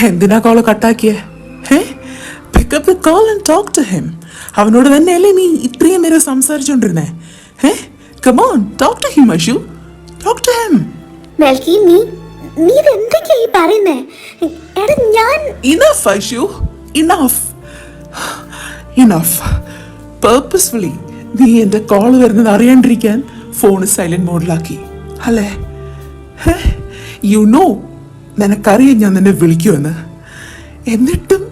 എന്തിനാ കോള് കട്ടാക്കിയേ? Pick up the call and talk to him. അവനോട് തന്നെയല്ലേ നീ ഇത്രയും നേരം സംസാരിച്ചോണ്ടിരുന്നേ? Come on, talk to him Ashu, talk to him. മെൽക്കി, നീ എന്തൊക്കെയാ ഈ പറയുന്നേ? എടാ ഞാൻ enough Ashu, enough enough. Purposefully നീ എന്റെ കോൾ വരുന്നത് അറിയാണ്ടിരിക്കാൻ ഫോൺ സൈലന്റ് മോഡിലാക്കി അല്ലേ? യു നോ, നിനക്കറിയാം ഞാൻ നിന്നെ വിളിക്കുമെന്ന്. എന്നിട്ടും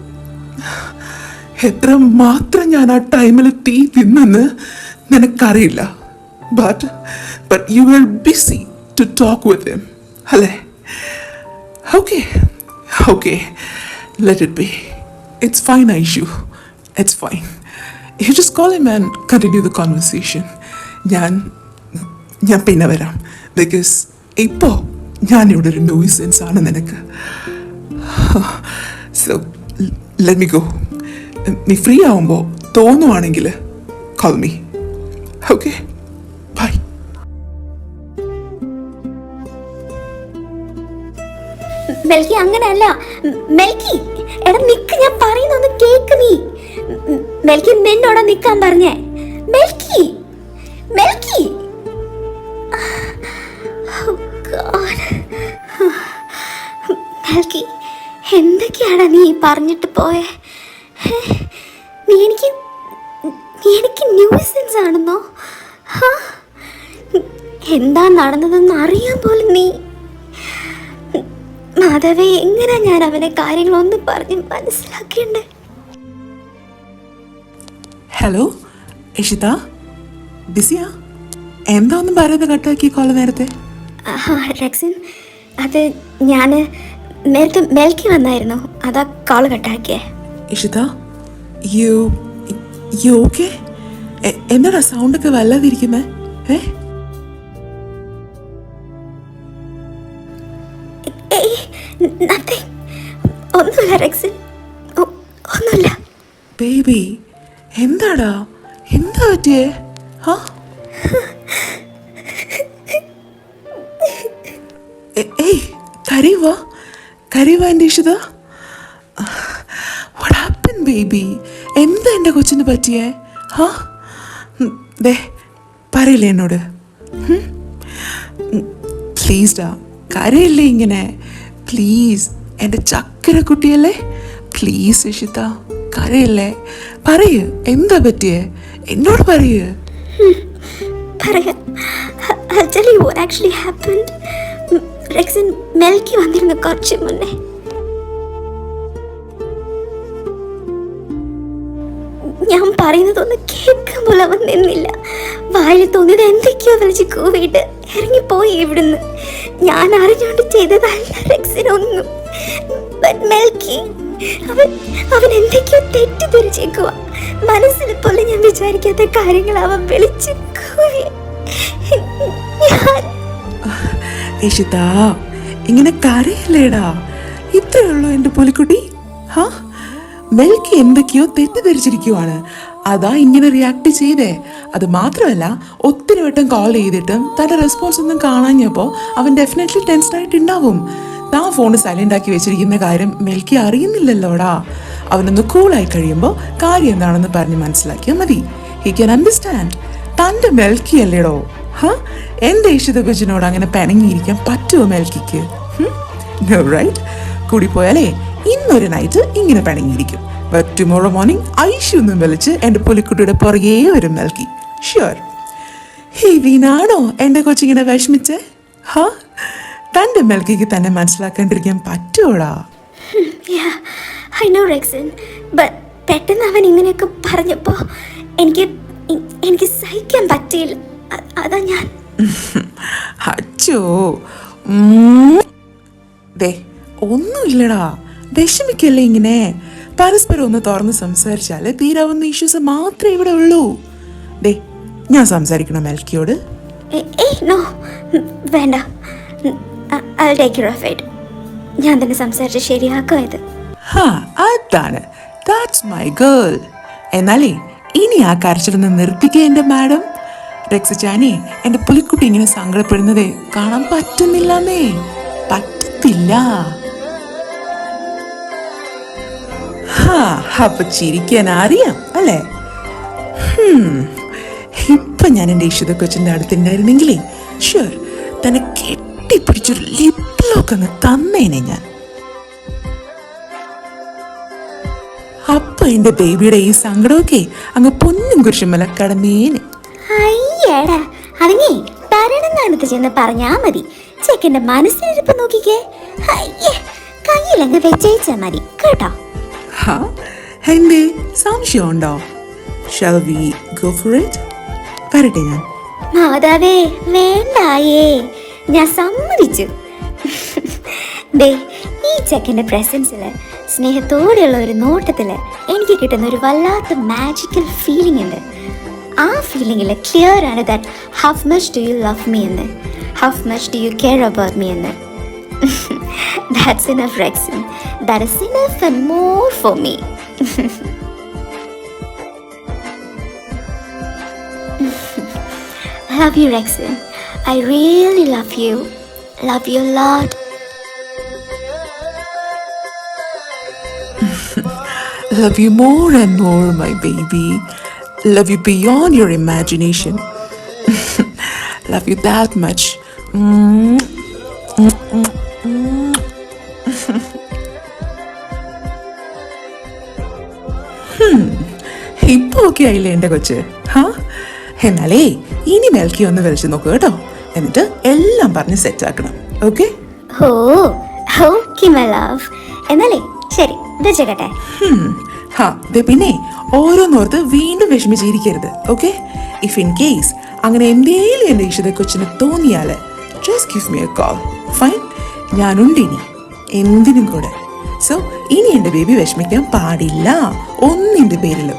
എത്ര മാത്രം ഞാൻ ആ ടൈമിൽ തീ തിന്നെന്ന് നിനക്കറിയില്ല. But you will busy to talk with him അല്ലേ? Okay, let it be. It's fine Aishu, it's fine. You just call him and continue the conversation. ഞാൻ പിന്നെ വരാം. ബിക്കോസ് ഇപ്പോൾ ഞാനിവിടെ ഒരു നോയിസൻസ് ആണ് നിനക്ക്. So let me go. നീ ഫ്രീ ആവുമ്പോൾ തോന്നുവാണെങ്കിൽ call me. Okay, bye. Melki അങ്ങനെയല്ല. മെൽക്കി, എടാ നിക്ക്, ഞാൻ പറയുന്നൊന്ന് കേക്ക്. നീ മെൽക്കി, നിന്നോടാ നിക്കാൻ പറഞ്ഞേ. മെൽക്കി, മെൽക്കി. മെൽക്കി, എന്തൊക്കെയാടാ നീ പറഞ്ഞിട്ട് പോയേ? നീ എനിക്ക് ന്യൂസൻസ് ആണെന്നോ? എന്താ നടന്നതെന്ന് അറിയാൻ പോലും നീ. മാധവേ, എങ്ങനെ ഞാൻ അവനെ കാര്യങ്ങളൊന്നും പറഞ്ഞ് മനസ്സിലാക്കേണ്ടേ? ഹലോ ഇഷിത, ബിസിയാ? എന്താ ഒന്നും പറയാതെ കട്ടാക്കി കോള് നേരത്തെ? റെക്സിൻ, അത് ഞാൻ നേരത്തെ മെൽക്കി വന്നായിരുന്നു, അതാ കോള് കട്ടാക്കിയേ. Ishita, you okay? എന്താടാ സൗണ്ടൊക്കെ വല്ലാതിരിക്കുന്നേ? ഒന്നുമില്ല റെക്സിൻ, ഒന്നുമില്ല. ബേബി, എന്താടാ, എന്താ പറ്റിയേ? കരയുവാ എൻ്റെ ഇഷിത? What happened baby? എന്താ എൻ്റെ കൊച്ചിന് പറ്റിയേ? ദേ പറയില്ലേ എന്നോട്? പ്ലീസ് ഡാ, കരയില്ലേ ഇങ്ങനെ, പ്ലീസ്. എൻ്റെ ചക്കര കുട്ടിയല്ലേ, പ്ലീസ് ഇഷിത, കരയില്ലേ. പറയ്, എന്താ പറ്റിയേ? എന്നോട് പറയ്. റെക്സിൻ, മെൽക്കി വന്നിരുന്നു കുറച്ച് മുന്നേ. ഞാൻ പറയുന്നതൊന്നും കേൾക്കാൻ പോലും അവൻ നിന്നില്ല. വായിൽ തോന്നിയത് എന്തൊക്കെയോ വിളിച്ച് കൂവിയിട്ട് ഇറങ്ങിപ്പോയി ഇവിടുന്ന്. ഞാൻ അറിഞ്ഞുകൊണ്ട് ചെയ്തതല്ല റെക്സിനൊന്നും. മെൽക്കി, അവൻ എന്തൊക്കെയോ തെറ്റിദ്ധരിച്ചേക്കുക. മനസ്സിൽ പോലെ ഞാൻ വിചാരിക്കാത്ത കാര്യങ്ങൾ അവൻ വിളിച്ച് കൂവി. യശിതാ, ഇങ്ങനെ കരയില്ലേടാ, ഇത്രയുള്ളൂ എൻ്റെ പുലിക്കുട്ടി. മെൽക്കി എന്തൊക്കെയോ തെറ്റിദ്ധരിച്ചിരിക്കുവാണ്, അതാ ഇങ്ങനെ റിയാക്ട് ചെയ്തേ. അത് മാത്രമല്ല, ഒത്തിരി വട്ടം കോൾ ചെയ്തിട്ടും തന്റെ റെസ്പോൺസ് ഒന്നും കാണാഞ്ഞപ്പോൾ അവൻ ഡെഫിനറ്റ്ലി ടെൻഷൻ ആയിട്ടുണ്ടാവും. താൻ ഫോൺ സൈലന്റ് ആക്കി വെച്ചിരിക്കുന്ന കാര്യം മെൽക്കി അറിയുന്നില്ലല്ലോടാ. അവനൊന്ന് കൂളായി കഴിയുമ്പോൾ കാര്യം എന്താണെന്ന് പറഞ്ഞ് മനസ്സിലാക്കിയാൽ മതി. He can understand. തൻ്റെ മെൽക്കി അല്ലേടോ. എൻ്റെ ഇഷിത കൊച്ചിനോട് അങ്ങനെ പിണങ്ങിയിരിക്കാൻ പറ്റുമോ മെൽക്കിക്ക്? റൈറ്റ്. കൂടിപ്പോയാലേ ഇന്നൊരു നൈറ്റ് ഇങ്ങനെ പിണങ്ങിയിരിക്കും. ബട്ട് ടുമോറോ മോർണിംഗ് ഐഷു ഒന്നും വിളിച്ച് എൻ്റെ പുലിക്കുട്ടിയുടെ പുറകെ വരും മെൽക്കി. ഷ്യൂർ. വീണാണോ എൻ്റെ കൊച്ചിങ്ങനെ വിഷമിച്ചേ? തൻ്റെ മെൽക്കിക്ക് തന്നെ മനസ്സിലാക്കാണ്ടിരിക്കാൻ പറ്റുമോടാ? പെട്ടെന്ന് അവൻ ഇങ്ങനെയൊക്കെ പറഞ്ഞപ്പോ എനിക്ക് സഹിക്കാൻ പറ്റിയില്ല. അതാ ഞാൻ. അച്ചോ, ദേ ഒന്നുമില്ലടാ, വിഷമിക്കല്ലേ ഇങ്ങനെ. പരസ്പരം ഒന്ന് തുറന്ന് സംസാരിച്ചാല് തീരാവുന്ന ഇഷ്യൂസ് മാത്രമേ ഇവിടെ ഉള്ളൂ. ദേ, ഞാൻ സംസാരിക്കണോ മെൽക്കിയോട്? വേണ്ട, ഞാൻ തന്നെ സംസാരിച്ച് ശരിയാക്കാം ഇത്. അതാണ്, ദാറ്റ്സ് മൈ ഗേൾ. എന്നാലേ ഇനി ആ കരച്ചിലൊന്ന് നിർത്തിക്കേ എൻ്റെ മാഡം. റെക്സിച്ചാനെ, എൻ്റെ പുലിക്കുട്ടി ഇങ്ങനെ സങ്കടപ്പെടുന്നതേ കാണാൻ പറ്റുന്നില്ലെന്നേ, പറ്റത്തില്ല. അപ്പൊ ചിരിക്കാൻ അറിയാം അല്ലേ? ഇപ്പൊ ഞാൻ എന്റെ ഇഷിത കൊച്ചിന്റെ അടുത്തുണ്ടായിരുന്നെങ്കിലേ ഷുവർ തന്നെ കെട്ടിപ്പിടിച്ചൊരു ലിപ് ലോക്ക് അങ്ങ് തന്നേനെ ഞാൻ. അപ്പൊ എന്റെ ബേബിയുടെ ഈ സങ്കടമൊക്കെ അങ്ങ് പൊന്നും കുരിശുമല കടന്നേന്. അയ്യേടാ, അതിനെ ഭരണങ്ങാനത്ത് ചെന്ന് പറഞ്ഞാ മതി. ചെക്കന്റെ മനസ്സിലിരിപ്പ് നോക്കിക്കേ. അയ്യേ, കയ്യിലങ്ങ് വെച്ചേച്ചാ മതി കേട്ടോ. എന്റെ സംശയമുണ്ടോ? Shall we go for it? വരട്ടെ ഞാൻ. മാതാവേ വേണ്ടായേ, ഞാൻ സമ്മതിച്ചു. ദേ, ഈ ചെക്കൻ്റെ പ്രസൻസില് സ്നേഹത്തോടെയുള്ള ഒരു നോട്ടത്തില് എനിക്ക് കിട്ടുന്ന ഒരു വല്ലാത്ത മാജിക്കൽ ഫീലിംഗ് ഉണ്ട്. ആ ഫീലിംഗിൽ ക്ലിയർ ആണ് that how much do you love me എന്ന്, how much do you care about me എന്ന്. That's enough, Rexon. That is enough and more for me. Love you, Rexon. I really love you. Love you a lot. Love you more and more, my baby. Love you beyond your imagination. Love you that much. ഇപ്പൊ okay ആയില്ലേ എന്റെ കൊച്ച്? എന്നാലേ ഇനി മെൽക്കി ഒന്ന് വലിച്ചു നോക്കൂ കേട്ടോ. എന്നിട്ട് എല്ലാം പറഞ്ഞ് സെറ്റ് ആക്കണം. ഓക്കെ? Okay my love. എന്നാലേ ശരി, വെച്ചേക്കട്ടെ. പിന്നെ ഓരോന്നോർത്ത് വീണ്ടും വിഷമിച്ചിരിക്കരുത്. ഓക്കെ? ഇഫ് ഇൻ കേസ് അങ്ങനെ എന്തേലും എന്റെ ഇഷ്ടത്തെ കൊച്ചിന് തോന്നിയാല് just give me a call. Fine, ഞാനുണ്ട് ഇനി എന്തിനും കൂടെ. സോ ഇനി എന്റെ ബേബി വിഷമിക്കാൻ പാടില്ല ഒന്നിന്റെ പേരിലും.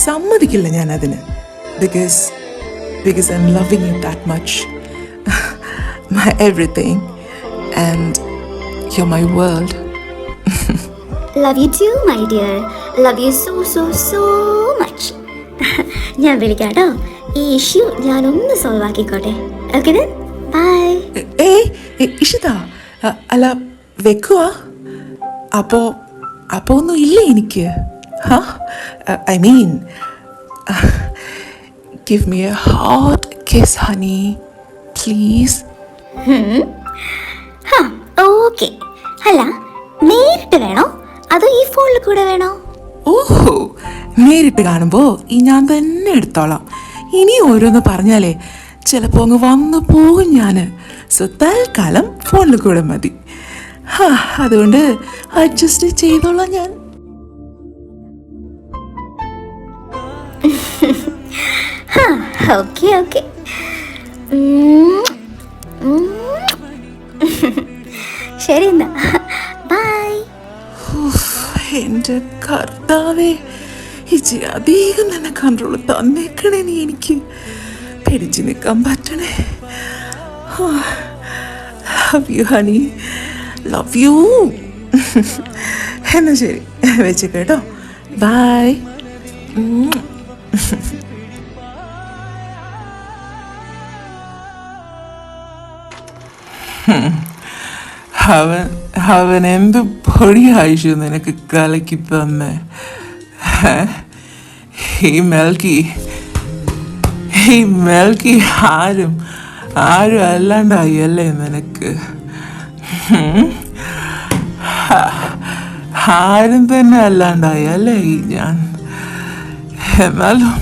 സമ്മതിക്കില്ല ഞാൻ അതിന്. Because I'm loving you that much. My everything. And you're my world. Love you too, my dear. Love you so, so, so much. ഞാൻ വിളിക്കാട്ടോ. ഈ ഇഷ്യൂ ഞാനൊന്ന് സോൾവ് ആക്കിക്കോട്ടെ. Okay then? Bye. ഇഷിത, അല്ല വെക്കുവാ? അപ്പോ ഒന്നും ഇല്ലേ എനിക്ക്? I mean, give me a hot kiss, honey. Please. Okay. അല്ല, നേരിട്ട് വേണോ അതോ ഈ ഫോണിൽ കൂടെ വേണോ? ഓഹോ, നേരിട്ട് കാണുമ്പോ ഈ ഞാൻ തന്നെ എടുത്തോളാം. ഇനി ഓരോന്ന് പറഞ്ഞാലേ ചിലപ്പോ അങ്ങ് വന്നു പോകും ഞാന്. സോ തൽക്കാലം ഫോണിൽ കൂടെ മതി. അതുകൊണ്ട് അഡ്ജസ്റ്റ് ചെയ്തോളാം ഞാൻ. Okay okay. ശരി എന്നാ, ബൈ. എന്റെ കർത്താവേ, ഇച്ചിരി അധികം തന്നെ കൺട്രോൾ തന്നേക്കണേ നീ. എനിക്ക് പിടിച്ചു നിൽക്കാൻ പറ്റണേ. Love you honey, love you. എന്നാ ശരി, വെച്ച് കേട്ടോ. ബൈ. അവൻ എന്ത് പൊടി ആയിച്ചു നിനക്ക് കലക്കി തന്നെ. ഈ മെൽക്കി ആരും അല്ലാണ്ടായി അല്ലേ നിനക്ക്? ആരും തന്നെ അല്ലാണ്ടായി അല്ലേ ഈ ഞാൻ? എന്നാലും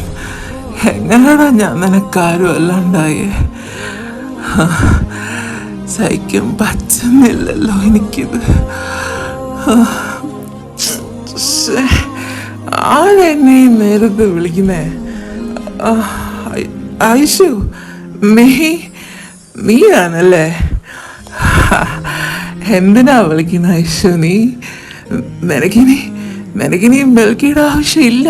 എങ്ങനെയാണോ ഞാൻ നിനക്കാരും അല്ലാണ്ടായേ? സഹിക്കാൻ പറ്റുന്നില്ലല്ലോ എനിക്കിത്. ആരെന്നെ നേരത്തെ വിളിക്കുന്നേ? ഐഷു, നീയാണല്ലേ? എന്തിനാ വിളിക്കുന്ന ഐഷു നീ? നിനക്കിനി മിൽക്കിയുടെ ആവശ്യമില്ല.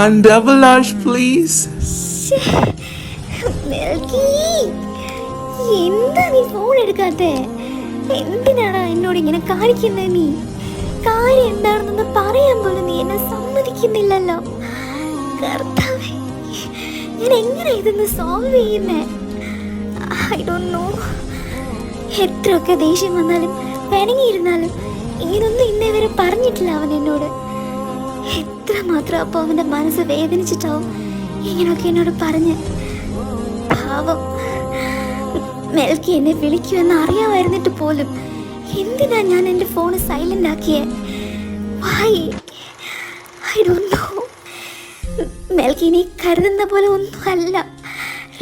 One double large please. എന്താ നീ ഫോൺ എടുക്കാത്തെ? എന്തിനാണ് എന്നോട് ഇങ്ങനെ കാണിക്കുന്നത്? നീ കാര്യം എന്താണെന്നൊന്ന് പറയാൻ പോലും നീ എന്നെ സമ്മതിക്കുന്നില്ലല്ലോ. കർത്താവേ, ഞാൻ എങ്ങനെ ഇതൊന്ന് സോൾവ് ചെയ്യുന്നേ? I don't no. എത്രയൊക്കെ ദേഷ്യം വന്നാലും പിണങ്ങിയിരുന്നാലും പറഞ്ഞിട്ടില്ല അവൻ എന്നോട്. എത്ര മാത്രം അപ്പൊ അവന്റെ മനസ്സ് വേദനിച്ചിട്ടാവും ഇങ്ങനെയൊക്കെ എന്നോട് പറഞ്ഞ്. പാവം, മെൽക്കി എന്നെ വിളിക്കുമെന്ന് അറിയാമായിരുന്നിട്ട് പോലും എന്തിനാ ഞാൻ എൻ്റെ ഫോണ് സൈലന്റ് ആക്കിയേ? Why? I don't know. Melki നീ കരുതുന്ന പോലെ ഒന്നും അല്ല.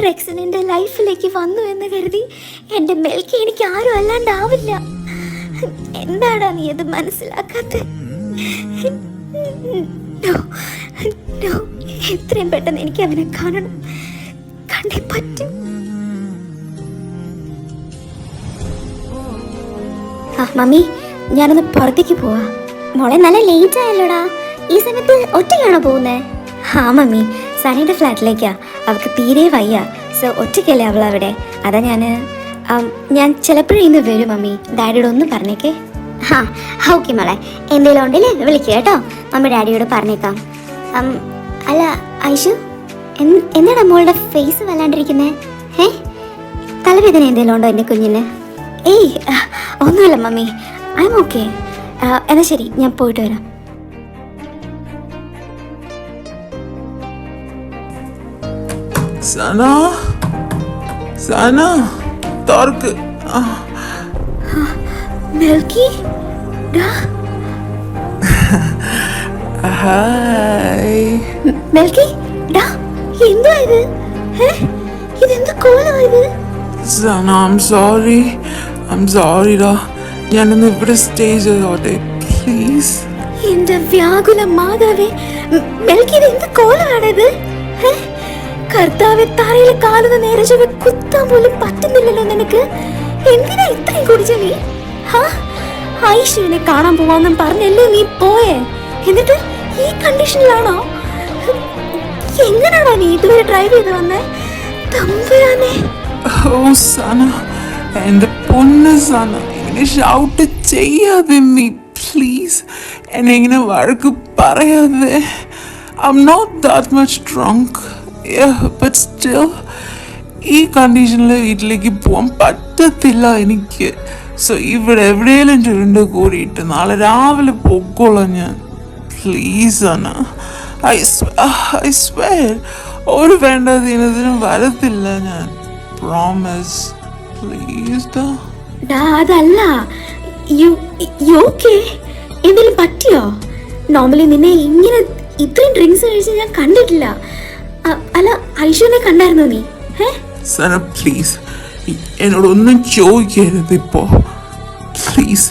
റെക്സൻ എൻ്റെ ലൈഫിലേക്ക് വന്നു എന്ന് കരുതി എൻ്റെ മെൽക്കി എനിക്ക് ആരും അല്ലാണ്ടാവില്ല. എന്താടാ നീ അത് മനസ്സിലാക്കാത്ത? എത്രയും പെട്ടെന്ന് എനിക്ക് അവനെ കാണണം, കണ്ടേ പറ്റും. മമ്മി, ഞാനൊന്ന് പുറത്തേക്ക് പോവാ. മോളെ നല്ല ലേറ്റ് ആയല്ലോടാ. ഈ സമയത്ത് ഒറ്റയ്ക്കാണോ പോകുന്നേ? ആ മമ്മി, സനിയുടെ ഫ്ലാറ്റിലേക്കാ. അവൾക്ക് തീരെ വയ്യ. സോ ഒറ്റയ്ക്കല്ലേ അവൾ അവിടെ. അതാ ഞാൻ ചിലപ്പോഴും ഇന്ന് വരും മമ്മി. ഡാഡിയോട് ഒന്ന് പറഞ്ഞേക്കേ. ആ ഓക്കെ മോളെ, എന്തെങ്കിലും ഉണ്ടല്ലേ വിളിക്കുക കേട്ടോ. മമ്മി ഡാഡിയോട് പറഞ്ഞേക്കാം. അല്ല ഐഷു, എന്താണ് മോളുടെ ഫേസ് വല്ലാണ്ടിരിക്കുന്നേ? തലവേദന എന്തെങ്കിലും ഉണ്ടോ എൻ്റെ കുഞ്ഞിന്? ഏയ് ഒന്നുമില്ല മമ്മി, ഐ എം ഓക്കെ. എന്നാ ശരി, ഞാൻ പോയിട്ട് വരാം. സന, സന, തുറക്ക്. മെൽക്കി, ഹായ് മെൽക്കി, എന്താ ഇത്? ഇതെന്ത് കോലമായത്? സന, I'm sorry ഡാ. ഞാനൊന്ന് ഇവിടെ സ്റ്റേ ചെയ്തോട്ടെ പ്ലീസ്. എന്റെ വ്യാകുല മാതാവേ, മെൽക്കി ഇത് എന്ത് കോലമാണിത്? കർത്താവെ, തറയിൽ കാലുന്ന നേരെ ചൊവ്വെ കുത്താൻ പോലും പറ്റുന്നില്ലല്ലോ നിനക്ക്. എന്തിനാ ഇത്രയും കുടിച്ച നീ? ഐഷുവിനെ കാണാൻ പോവാന്നും പറഞ്ഞല്ലേ നീ പോയേ? എന്നിട്ട് ഈ കണ്ടീഷനിലാണോ? എങ്ങനാണോ നീ ഇതുവരെ ഡ്രൈവ് ചെയ്ത് വന്നേ? തമ്പുരാനെ. ഓ സന, എന്റെ പൊന്ന് സന, ഇങ്ങനെ ഷൗട്ട് ചെയ്യാതെ നീ പ്ലീസ്. എന്നെ ഇങ്ങനെ വഴക്ക് പറയാതെ. I'm not that much drunk. Yeah, but still ഈ കണ്ടീഷനിൽ വീട്ടിലേക്ക് പോകാൻ പറ്റത്തില്ല എനിക്ക്. സോ ഇവിടെ എവിടെയെങ്കിലും ചുരുണ്ട് കൂടിയിട്ട് നാളെ രാവിലെ പൊക്കോളാം ഞാൻ. പ്ലീസ് അന, ഐ സ്വെയർ ഒരു വേണ്ടതിനും വരത്തില്ല ഞാൻ. Promise please. അതല്ല, എന്തെങ്കിലും പറ്റിയോ? നോർമലി നിന്നെ ഇങ്ങനെ ഇത്രയും ഡ്രിങ്ക്സ് കഴിച്ച് ഞാൻ കണ്ടിട്ടില്ല. അല്ല, ഐഷുവിനെ കണ്ടായിരുന്നോ നീ? സന പ്ലീസ്, എന്നോടൊന്നും ചോദിക്കരുത് ഇപ്പോ പ്ലീസ്.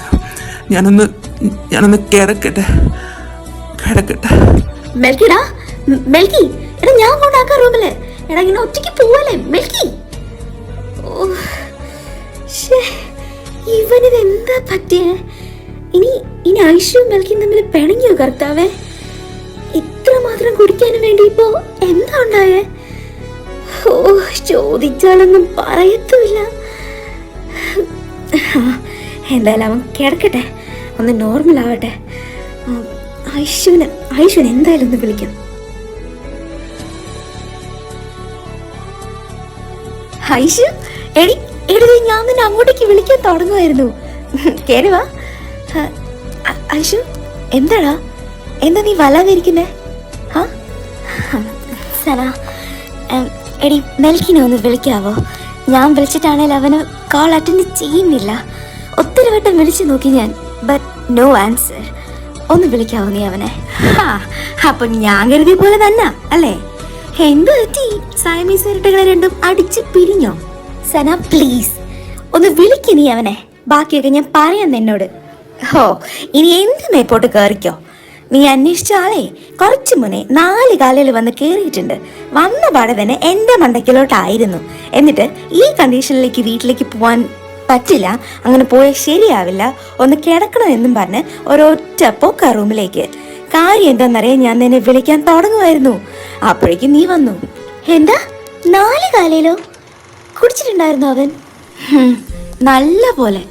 ഞാനൊന്ന് കിടക്കട്ടെ. മെൽക്കിടാ, മെൽക്കി, എടാ ഞാൻ കൊണ്ടാക്കാം റൂമില്. എടാ ഇങ്ങനെ ഒറ്റയ്ക്ക് പോവല്ലേ മെൽക്കി? ഇവനിത് എന്താ പറ്റിയേ? ഇനി ഐഷുവും മെൽക്കിയും തമ്മിൽ പിണങ്ങിയോ കർത്താവേ? ഇത്രമാത്രം കുടിക്കാനും വേണ്ടി ഇപ്പോ എന്താ ഉണ്ടായേ? ചോദിച്ചാലൊന്നും പറയത്തുമില്ല. എന്തായാലും അവൻ കിടക്കട്ടെ, ഒന്ന് നോർമൽ ആവട്ടെ. ഐഷുവിനെ എന്തായാലും ഒന്ന് വിളിക്കാം. ഐഷു, എടി ഞാൻ നിന്നെ അങ്ങോട്ടേക്ക് വിളിക്കാൻ തുടങ്ങുമായിരുന്നു. കേറി വാ. ഐഷു, എന്താടാ നീ വല്ലാതിരിക്കുന്നേ? സന, എടി മെൽക്കിനെ ഒന്ന് വിളിക്കാവോ? ഞാൻ വിളിച്ചിട്ടാണെങ്കിൽ അവന് കോൾ അറ്റൻഡ് ചെയ്യുന്നില്ല. ഒത്തിരി വട്ടം വിളിച്ചു നോക്കി ഞാൻ, ബട്ട് നോ ആൻസർ. ഒന്ന് വിളിക്കാവോ നീ അവനെ? അപ്പൊ ഞാൻ കരുതിയ പോലെ തന്നെ അല്ലേ? എന്ത് പറ്റി? സയമീസ് ഇരട്ടകളെ രണ്ടും അടിച്ച് പിരിഞ്ഞോ? സന പ്ലീസ് ഒന്ന് വിളിക്ക് നീ അവനെ. ബാക്കിയൊക്കെ ഞാൻ പറയാം നിന്നോട്. ഇനി എന്ത് മേപ്പോട്ട് കയറിക്കോ. നീ അന്വേഷിച്ച ആളെ കുറച്ചു മുന്നേ 4 കാലിൽ വന്ന് കയറിയിട്ടുണ്ട്. വന്ന പാടെ തന്നെ എന്റെ മണ്ടയ്ക്കിലോട്ടായിരുന്നു. എന്നിട്ട് ഈ കണ്ടീഷനിലേക്ക് വീട്ടിലേക്ക് പോവാൻ പറ്റില്ല, അങ്ങനെ പോയാൽ ശരിയാവില്ല, ഒന്ന് കിടക്കണമെന്നും പറഞ്ഞ് ഒരൊറ്റ പോക്ക റൂമിലേക്ക്. കാര്യം എന്താണെന്നറിയാൻ ഞാൻ നിന്നെ വിളിക്കാൻ തുടങ്ങുമായിരുന്നു. അപ്പോഴേക്കും നീ വന്നു. എന്താ 4 കാലയിലോ? കുടിച്ചിട്ടുണ്ടായിരുന്നു അവൻ? നല്ല പോലെ.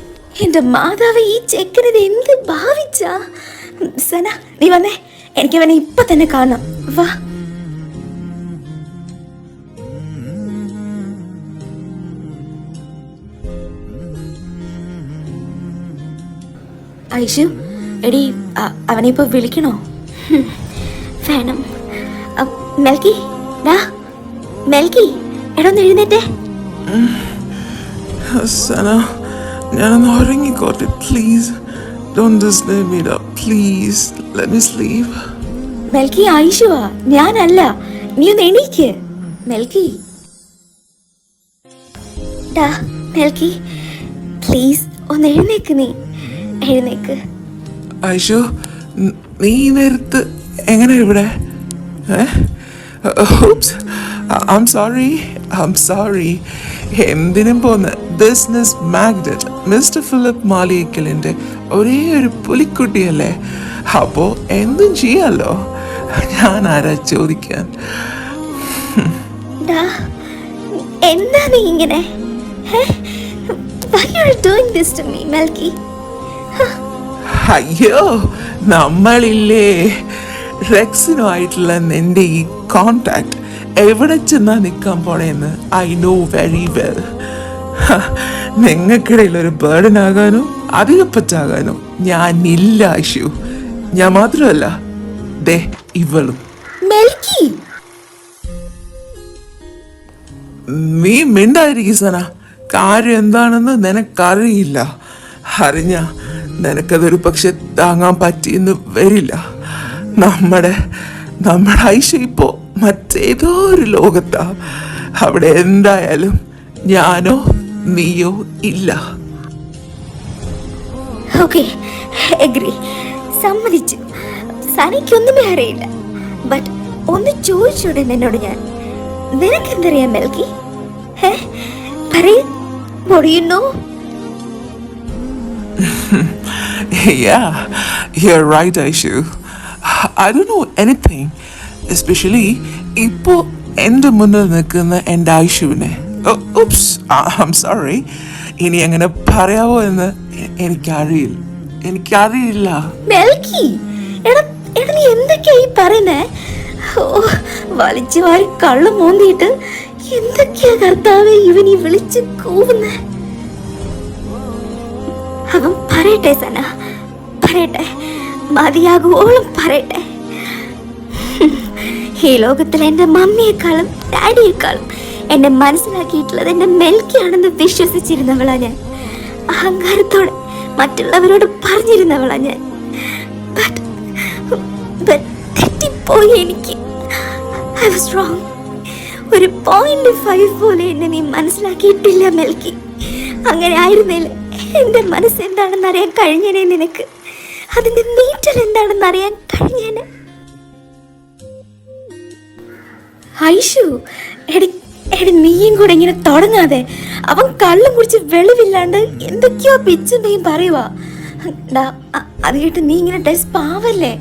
എന്റെ മാതാവ്, ഈ ചെക്കനത് എന്ത് ഭാവിച്ച? സന, നീ വന്നേ, എനിക്ക് അവനെ ഇപ്പൊ തന്നെ കാണണം. വാ. ഐഷു, എടി അവനെ ഇപ്പോൾ വിളിക്കണോ? വേണം. മെൽക്കി, ഡാ മെൽക്കി, എടാ ഒന്ന് എഴുന്നേറ്റേ. സന, ഞാനൊന്ന് ഉറങ്ങിക്കോട്ടെ പ്ലീസ്. ഡോണ്ട് ഡിസ്റ്റർബ് മീ ഡാ please. Let me sleep. Melki, ആയിഷുവാ, ഞാനല്ല. നീ ഒന്ന് എണീക്ക് മെൽക്കി. ഡാ മെൽക്കി, പ്ലീസ് ഒന്ന് എഴുന്നേക്ക്. നീ എഴുന്നേക്ക്. ഐഷു, നീ നേരത്ത് എങ്ങനെ ഇവിടെ? I'm sorry. എന്തിനും പോന്ന് ബിസിനസ് മാഗ്നറ്റ് മിസ്റ്റർ ഫിലിപ്പ് മാളിയേക്കലിന്റെ ഒരേ ഒരു പുലിക്കുട്ടിയല്ലേ. അപ്പോ എന്തും ചെയ്യാലോ. ഞാൻ ആരാ ചോദിക്കാൻ? എന്താ നീ ഇങ്ങനെ? Why are you doing this to me, Melky? അയ്യോ, നമ്മളില്ലേ റെക്സിനുമായിട്ടുള്ള നിന്റെ ഈ കോണ്ടാക്ട് എവിടെ ചെന്നാ നിൽക്കാൻ പോണേന്ന് ഐ നോ വെരി വെൽ. നിങ്ങൾക്കിടയിൽ ഒരു ബേർഡൻ ആകാനോ അധികപ്പറ്റാകാനോ ഞാനില്ല ഐഷു. ഞാൻ മാത്രമല്ല, ദേ ഇവളും. മെൽക്കി, നീ മിണ്ടായിരിക്കും സന. കാര്യം എന്താണെന്ന് നിനക്കറിയില്ല. അറിഞ്ഞ നിനക്കതൊരു പക്ഷെ താങ്ങാൻ പറ്റിയെന്ന് വരില്ല. നമ്മുടെ ഐഷ ഇപ്പോ മറ്റേതോ ഒരു ലോകത്താ. അവിടെ എന്തായാലും ഞാനോ നീയോ ഇല്ല. ഓക്കേ, എഗ്രി, സമ്മതിച്ചു. സനയ്ക്കൊന്നുമേ അറിയില്ല. ബട്ട് ഒന്ന് ചോദിച്ചോടെ എന്നോട് ഞാൻ. നിനക്കെന്തറിയാം മെൽക്കി? പറയൂ, what do you know? Yeah, you're right, Aishu. I don't know anything, especially ഇപ്പോൾ എൻ്റെ മുന്നിൽ നിൽക്കുന്ന എൻ്റെ ഐഷുവിനെ. Oops, I'm sorry. ഇനി അങ്ങനെ പറയാവോ എന്ന് എനിക്കറിയില്ല. മെൽക്കി, എടാ നീ എന്തൊക്കെയായി പറയുന്നേ? വലിച്ചു വാരി കള്ളു മോന്തിയിട്ട് എന്തൊക്കെയാ കർത്താവേ ഇവൻ ഈ വിളിച്ച് കൂവുന്നേ? അവൻ പറയട്ടെ സന, പറയട്ടെ, മതിയാകുവോളം പറയട്ടെ. ഈ ലോകത്തിൽ എൻ്റെ മമ്മിയെക്കാളും ഡാഡിയെക്കാളും എന്നെ മനസ്സിലാക്കിയിട്ടുള്ളത് എൻ്റെ മെൽക്കിയാണെന്ന് വിശ്വസിച്ചിരുന്നവളാ ഞാൻ. അഹങ്കാരത്തോടെ മറ്റുള്ളവരോട് പറഞ്ഞിരുന്നവളാ ഞാൻ. തെറ്റിപ്പോയി എനിക്ക്. I was wrong. ഒരു 0.5 പോലെ എന്നെ നീ മനസ്സിലാക്കിയിട്ടില്ല മെൽക്കി. അങ്ങനെ ആയിരുന്നില്ല എൻ്റെ മനസ്സ് എന്താണെന്ന് അറിയാൻ കഴിഞ്ഞേനെ നിനക്ക്. അതിൻ്റെ നീറ്റൽ എന്താണെന്ന് അറിയാൻ കഴിഞ്ഞേനെ. ഐഷു, എടി നീയും കൂടെ ഇങ്ങനെ തുടങ്ങാതെ. അവൻ കള്ളും കുടിച്ച് വെളിവില്ലാണ്ട് എന്തൊക്കെയോ പിച്ചും പറയുവാ. അത് കേട്ട് നീ ഇങ്ങനെ ഡെസ്പ് ആവല്ലേ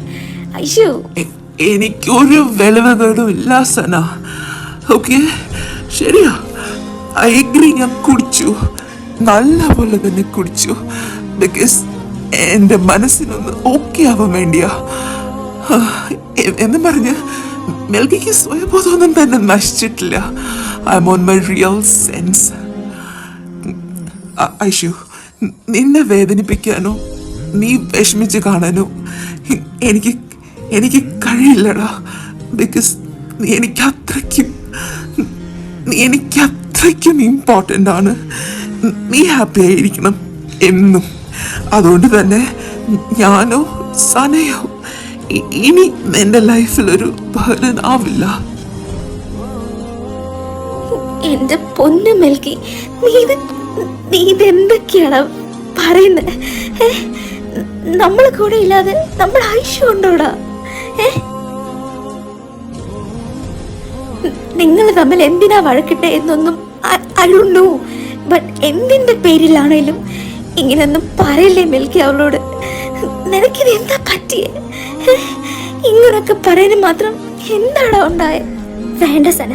ഐഷു. എനിക്കൊരു വെളിവുകളും ഇല്ല സന. ഓക്കെ, ശരിയാ, ഐ അഗ്രി. ഞാൻ കുടിച്ചു, നല്ല പോലെ തന്നെ കുടിച്ചു. ബിക്കോസ് എൻ്റെ മനസ്സിനൊന്ന് ഓക്കെ ആവാൻ വേണ്ടിയാ. എന്ന് പറഞ്ഞ് മെൽക്കിക്ക് സ്വയബോധമൊന്നും തന്നെ നശിച്ചിട്ടില്ല. I am on my real sense. Aishu, നിന്നെ വേദനിപ്പിക്കാനോ നീ വിഷമിച്ച് കാണാനോ എനിക്ക് കഴിയില്ലടാ. ബിക്കോസ് നീ എനിക്ക് അത്രയ്ക്കും ഇമ്പോർട്ടൻ്റ് ആണ്. നീ ഹാപ്പി ആയിരിക്കണം എന്നും. അതുകൊണ്ട് തന്നെ ഞാനോ സനയോ ഇനി നിന്റെ ലൈഫിൽ ഒരു ബർഡൻ ആവില്ല. എന്റെ പൊന്നു മെൽക്കി, നീ ഇതെന്തൊക്കെയാണ് പറയുന്നത്? നമ്മളെ കൂടെ ഇല്ലാതെ നമ്മൾ ആയിഷു ഉണ്ടോടാ? നിങ്ങൾ തമ്മിൽ എന്തിനാ വഴക്കിട്ടെ എന്നൊന്നും I don't know. ബട്ട് എന്തിന്റെ പേരിലാണേലും ഇങ്ങനെയൊന്നും പറയല്ലേ മെൽക്കി അവളോട്. നിനക്കിത് എന്താ പറ്റിയേ? ഇങ്ങനൊക്കെ പറയാനും മാത്രം എന്താടാ ഉണ്ടായ? വേണ്ട സന,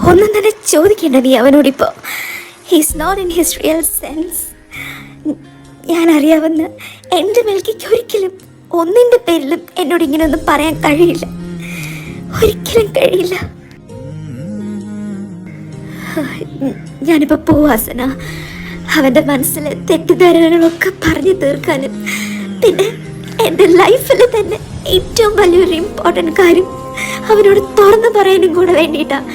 ഒന്നും തന്നെ ചോദിക്കേണ്ട നീ അവനോടിപ്പോ. He's not in his real sense. ഞാൻ അറിയാവുന്ന എൻ്റെ മെൽക്കിക്ക് ഒരിക്കലും ഒന്നിൻ്റെ പേരിലും എന്നോട് ഇങ്ങനെയൊന്നും പറയാൻ കഴിയില്ല. ഒരിക്കലും കഴിയില്ല. ഞാനിപ്പോൾ പോവാസന. അവൻ്റെ മനസ്സിലെ തെറ്റിദ്ധാരണകളൊക്കെ പറഞ്ഞു തീർക്കാനും പിന്നെ എൻ്റെ ലൈഫിൽ തന്നെ ഏറ്റവും വലിയൊരു ഇമ്പോർട്ടൻറ്റ് കാര്യം അവനോട് തുറന്നു പറയാനും കൂടെ വേണ്ടിയിട്ടാണ്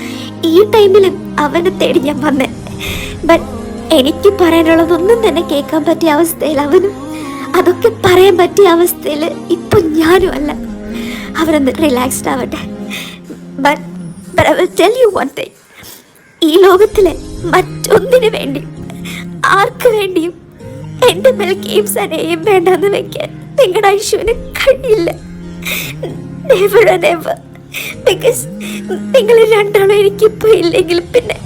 ഈ ടൈമിൽ അവനെ തേടി ഞാൻ വന്നേ. ബട്ട് എനിക്ക് പറയാനുള്ളതൊന്നും തന്നെ കേൾക്കാൻ പറ്റിയ അവസ്ഥയിൽ അവനും, അതൊക്കെ പറയാൻ പറ്റിയ അവസ്ഥയിൽ ഇപ്പം ഞാനും അല്ല. അവരൊന്ന് റിലാക്സ്ഡ് ആവട്ടെ. But I will tell you one thing. ഈ ലോകത്തിലെ മറ്റൊന്നിനു വേണ്ടി, ആർക്ക് വേണ്ടിയും എൻ്റെ മെൽക്കിയും സനയും വേണ്ടെന്ന് വെക്കാൻ നിങ്ങളുടെ ഐശ്വന് കഴിയില്ല. Never and ever. ബിക്കോസ് നിങ്ങൾ രണ്ടാളും എനിക്കിപ്പോൾ ഇല്ലെങ്കിൽ പിന്നെ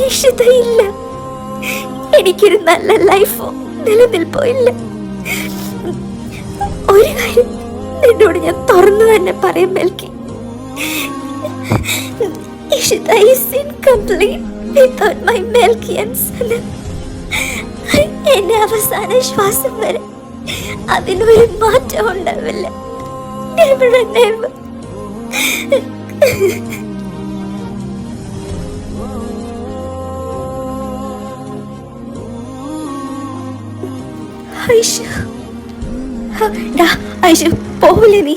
ഈഷിതയില്ല. എനിക്കൊരു നല്ല ലൈഫോ നിലനിൽപ്പോ ഇല്ല. ഒരു കാര്യം നിന്നോട് ഞാൻ തുറന്നു തന്നെ പറയാൻ മെൽക്കി. Ishita is incomplete without my Melky and Sana. എന്റെ അവസാന ശ്വാസം വരെ അതിനൊരു മാറ്റം ഉണ്ടാവില്ല. Never and never. ഐഷു പോവില്ലേ നീ?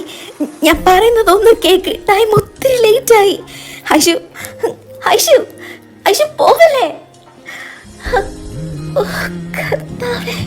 ഞാൻ പറയുന്നതൊന്നും കേക്ക്. ടൈം ഒത്തിരി ലേറ്റായി. ഐഷു ഐഷു ഐഷു പോവല്ലേ? കർത്താവേ.